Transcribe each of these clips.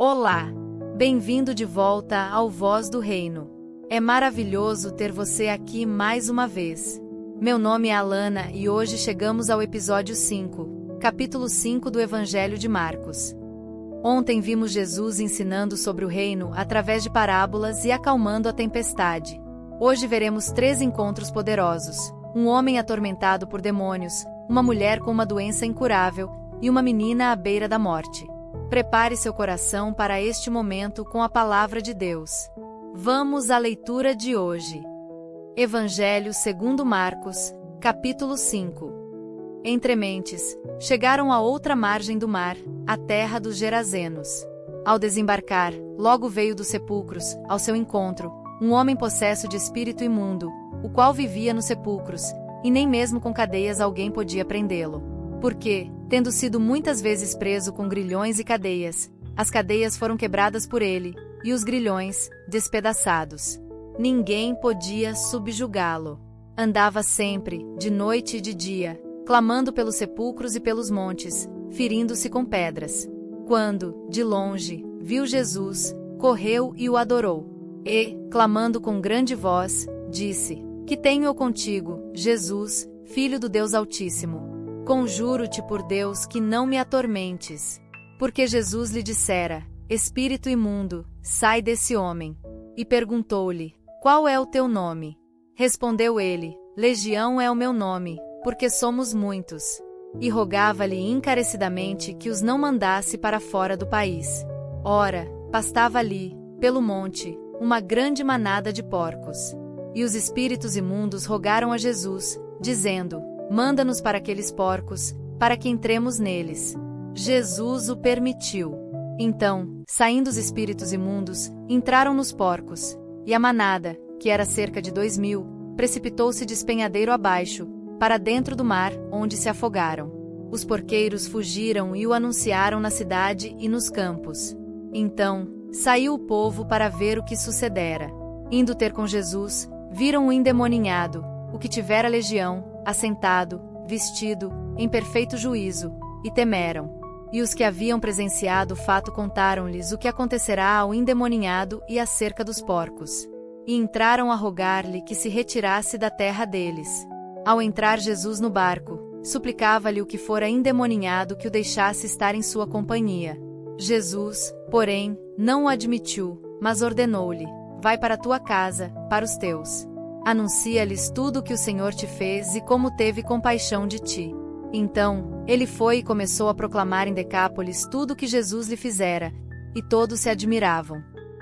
Olá! Bem-vindo de volta ao Voz do Reino. É maravilhoso ter você aqui mais uma vez. Meu nome é Alana e hoje chegamos ao episódio 5, capítulo 5 do Evangelho de Marcos. Ontem vimos Jesus ensinando sobre o reino através de parábolas e acalmando a tempestade. Hoje veremos 3 encontros poderosos: um homem atormentado por demônios, uma mulher com uma doença incurável e uma menina à beira da morte. Prepare seu coração para este momento com a palavra de Deus. Vamos à leitura de hoje. Evangelho segundo Marcos, capítulo 5. Entre mentes, chegaram à outra margem do mar, a terra dos Gerazenos. Ao desembarcar, logo veio dos sepulcros, ao seu encontro, um homem possesso de espírito imundo, o qual vivia nos sepulcros, e nem mesmo com cadeias alguém podia prendê-lo. Porque, tendo sido muitas vezes preso com grilhões e cadeias, as cadeias foram quebradas por ele, e os grilhões, despedaçados. Ninguém podia subjugá-lo. Andava sempre, de noite e de dia, clamando pelos sepulcros e pelos montes, ferindo-se com pedras. Quando, de longe, viu Jesus, correu e o adorou. E, clamando com grande voz, disse: Que tenho eu contigo, Jesus, Filho do Deus Altíssimo? Conjuro-te por Deus que não me atormentes. Porque Jesus lhe dissera: Espírito imundo, sai desse homem. E perguntou-lhe: Qual é o teu nome? Respondeu ele: Legião é o meu nome, porque somos muitos. E rogava-lhe encarecidamente que os não mandasse para fora do país. Ora, pastava ali, pelo monte, uma grande manada de porcos. E os espíritos imundos rogaram a Jesus, dizendo: Manda-nos para aqueles porcos, para que entremos neles. Jesus o permitiu. Então, saindo os espíritos imundos, entraram nos porcos, e a manada, que era cerca de 2.000, precipitou-se despenhadeiro abaixo, para dentro do mar, onde se afogaram. Os porqueiros fugiram e o anunciaram na cidade e nos campos. Então, saiu o povo para ver o que sucedera. Indo ter com Jesus, viram o endemoninhado, o que tivera legião, assentado, vestido, em perfeito juízo, e temeram. E os que haviam presenciado o fato contaram-lhes o que acontecerá ao endemoninhado e acerca dos porcos. E entraram a rogar-lhe que se retirasse da terra deles. Ao entrar Jesus no barco, suplicava-lhe o que fora endemoninhado que o deixasse estar em sua companhia. Jesus, porém, não o admitiu, mas ordenou-lhe: Vai para a tua casa, para os teus. Anuncia-lhes tudo o que o Senhor te fez e como teve compaixão de ti. Então, ele foi e começou a proclamar em Decápolis tudo o que Jesus lhe fizera, e todos se admiravam.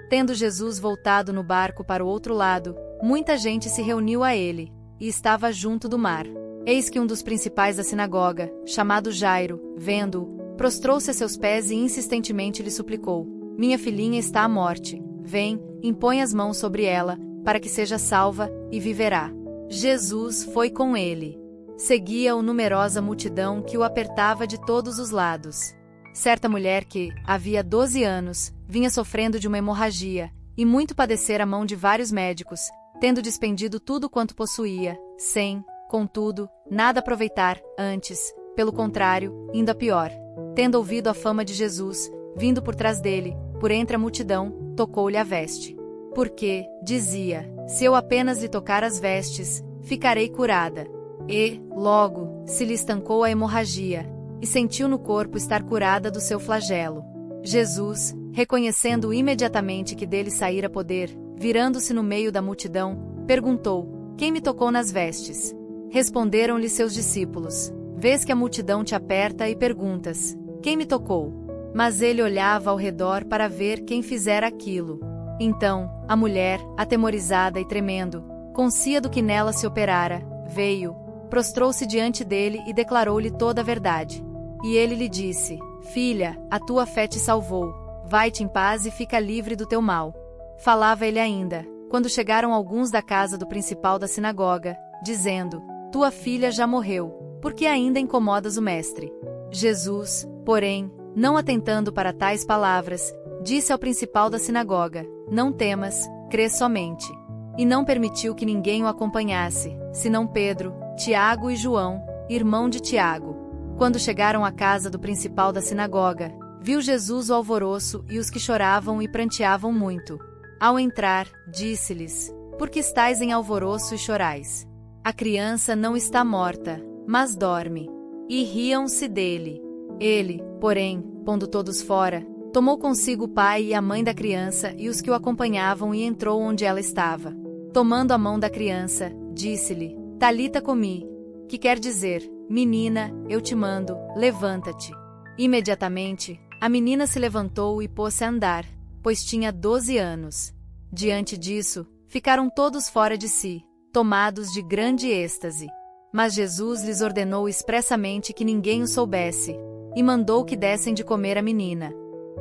Tendo Jesus voltado no barco para o outro lado, muita gente se reuniu a ele, e estava junto do mar. Eis que um dos principais da sinagoga, chamado Jairo, vendo-o, prostrou-se a seus pés e insistentemente lhe suplicou: Minha filhinha está à morte. Vem, impõe as mãos sobre ela, para que seja salva, e viverá. Jesus foi com ele. Seguia-o numerosa multidão que o apertava de todos os lados. Certa mulher que, havia 12 anos, vinha sofrendo de uma hemorragia, e muito padecera a mão de vários médicos, tendo despendido tudo quanto possuía, sem, contudo, nada aproveitar, antes, pelo contrário, indo a pior. Tendo ouvido a fama de Jesus, vindo por trás dele, por entre a multidão, tocou-lhe a veste. Porque, dizia, se eu apenas lhe tocar as vestes, ficarei curada. E, logo, se lhe estancou a hemorragia, e sentiu no corpo estar curada do seu flagelo. Jesus, reconhecendo imediatamente que dele saíra poder, virando-se no meio da multidão, perguntou: Quem me tocou nas vestes? Responderam-lhe seus discípulos: Vês que a multidão te aperta e perguntas: Quem me tocou? Mas ele olhava ao redor para ver quem fizera aquilo. Então, a mulher, atemorizada e tremendo, conscia do que nela se operara, veio, prostrou-se diante dele e declarou-lhe toda a verdade. E ele lhe disse: Filha, a tua fé te salvou. Vai-te em paz e fica livre do teu mal. Falava ele ainda, quando chegaram alguns da casa do principal da sinagoga, dizendo: Tua filha já morreu, por que ainda incomodas o mestre? Jesus, porém, não atentando para tais palavras, disse ao principal da sinagoga: Não temas, crê somente. E não permitiu que ninguém o acompanhasse, senão Pedro, Tiago e João, irmão de Tiago. Quando chegaram à casa do principal da sinagoga, Viu Jesus o alvoroço e os que choravam e pranteavam muito. Ao entrar, disse-lhes: Por que estáis em alvoroço e chorais? A criança não está morta, mas dorme. E riam-se dele. Ele, porém, pondo todos fora, tomou consigo o pai e a mãe da criança e os que o acompanhavam e entrou onde ela estava. Tomando a mão da criança, disse-lhe: Talita cumi, que quer dizer: Menina, eu te mando, levanta-te. Imediatamente, a menina se levantou e pôs-se a andar, pois tinha 12 anos. Diante disso, ficaram todos fora de si, tomados de grande êxtase. Mas Jesus lhes ordenou expressamente que ninguém o soubesse, e mandou que dessem de comer à menina.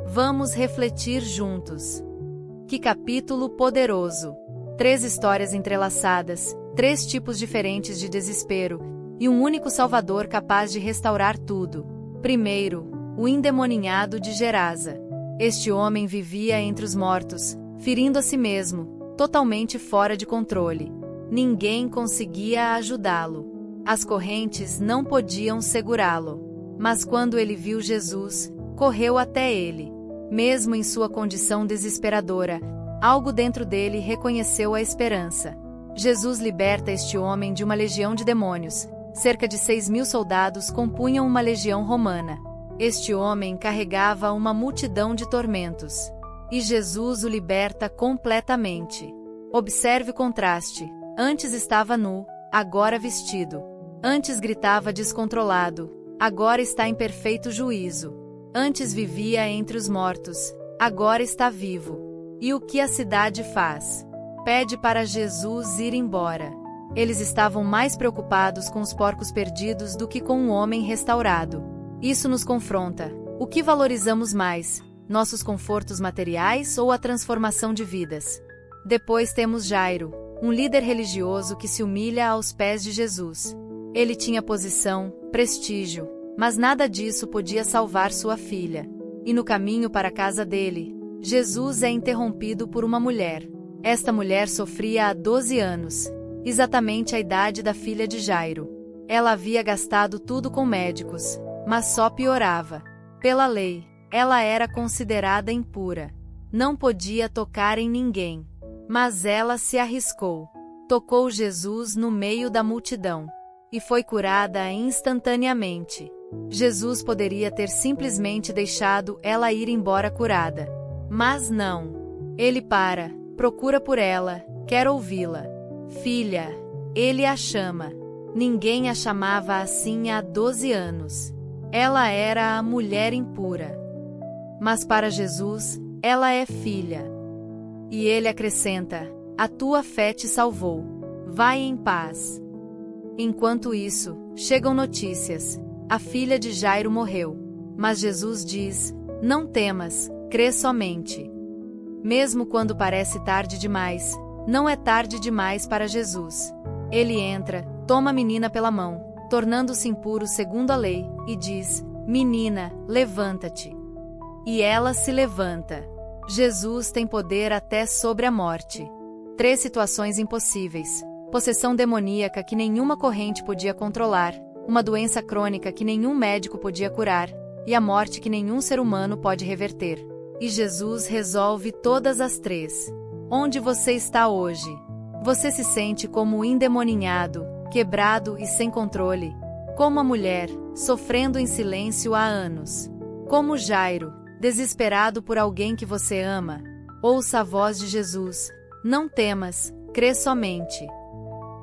Vamos refletir juntos. Que capítulo poderoso! 3 histórias entrelaçadas, 3 tipos diferentes de desespero, e um único Salvador capaz de restaurar tudo. Primeiro, o endemoninhado de Gerasa. Este homem vivia entre os mortos, ferindo a si mesmo, totalmente fora de controle. Ninguém conseguia ajudá-lo. As correntes não podiam segurá-lo. Mas quando ele viu Jesus, correu até ele. Mesmo em sua condição desesperadora, algo dentro dele reconheceu a esperança. Jesus liberta este homem de uma legião de demônios. Cerca de 6.000 soldados compunham uma legião romana. Este homem carregava uma multidão de tormentos. E Jesus o liberta completamente. Observe o contraste. Antes estava nu, agora vestido. Antes gritava descontrolado, agora está em perfeito juízo. Antes vivia entre os mortos, agora está vivo. E o que a cidade faz? Pede para Jesus ir embora. Eles estavam mais preocupados com os porcos perdidos do que com um homem restaurado. Isso nos confronta. O que valorizamos mais? Nossos confortos materiais ou a transformação de vidas? Depois temos Jairo, um líder religioso que se humilha aos pés de Jesus. Ele tinha posição, prestígio, mas nada disso podia salvar sua filha. E no caminho para a casa dele, Jesus é interrompido por uma mulher. Esta mulher sofria há 12 anos, exatamente a idade da filha de Jairo. Ela havia gastado tudo com médicos, mas só piorava. Pela lei, ela era considerada impura. Não podia tocar em ninguém. Mas ela se arriscou. Tocou Jesus no meio da multidão. E foi curada instantaneamente. Jesus poderia ter simplesmente deixado ela ir embora curada. Mas não. Ele para, procura por ela, quer ouvi-la. Filha, ele a chama. Ninguém a chamava assim há 12 anos. Ela era a mulher impura. Mas para Jesus, ela é filha. E ele acrescenta: a tua fé te salvou. Vai em paz. Enquanto isso, chegam notícias. A filha de Jairo morreu. Mas Jesus diz: não temas, crê somente. Mesmo quando parece tarde demais, não é tarde demais para Jesus. Ele entra, toma a menina pela mão, tornando-se impuro segundo a lei, e diz: menina, levanta-te. E ela se levanta. Jesus tem poder até sobre a morte. 3 situações impossíveis: possessão demoníaca que nenhuma corrente podia controlar, uma doença crônica que nenhum médico podia curar, e a morte que nenhum ser humano pode reverter. E Jesus resolve todas as 3. Onde você está hoje? Você se sente como endemoninhado, quebrado e sem controle? Como a mulher, sofrendo em silêncio há anos? Como Jairo, desesperado por alguém que você ama? Ouça a voz de Jesus: não temas, crê somente.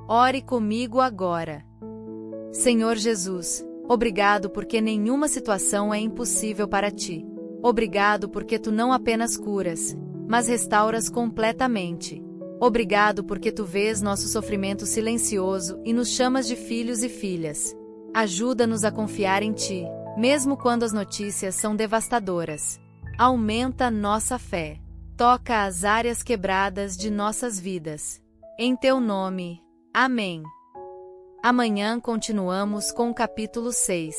Ore comigo agora. Senhor Jesus, obrigado porque nenhuma situação é impossível para ti. Obrigado porque tu não apenas curas, mas restauras completamente. Obrigado porque tu vês nosso sofrimento silencioso e nos chamas de filhos e filhas. Ajuda-nos a confiar em ti, mesmo quando as notícias são devastadoras. Aumenta nossa fé. Toca as áreas quebradas de nossas vidas. Em teu nome. Amém. Amanhã continuamos com o capítulo 6.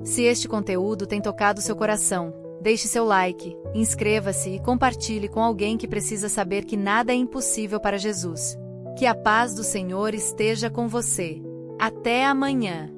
Se este conteúdo tem tocado seu coração, deixe seu like, inscreva-se e compartilhe com alguém que precisa saber que nada é impossível para Jesus. Que a paz do Senhor esteja com você. Até amanhã.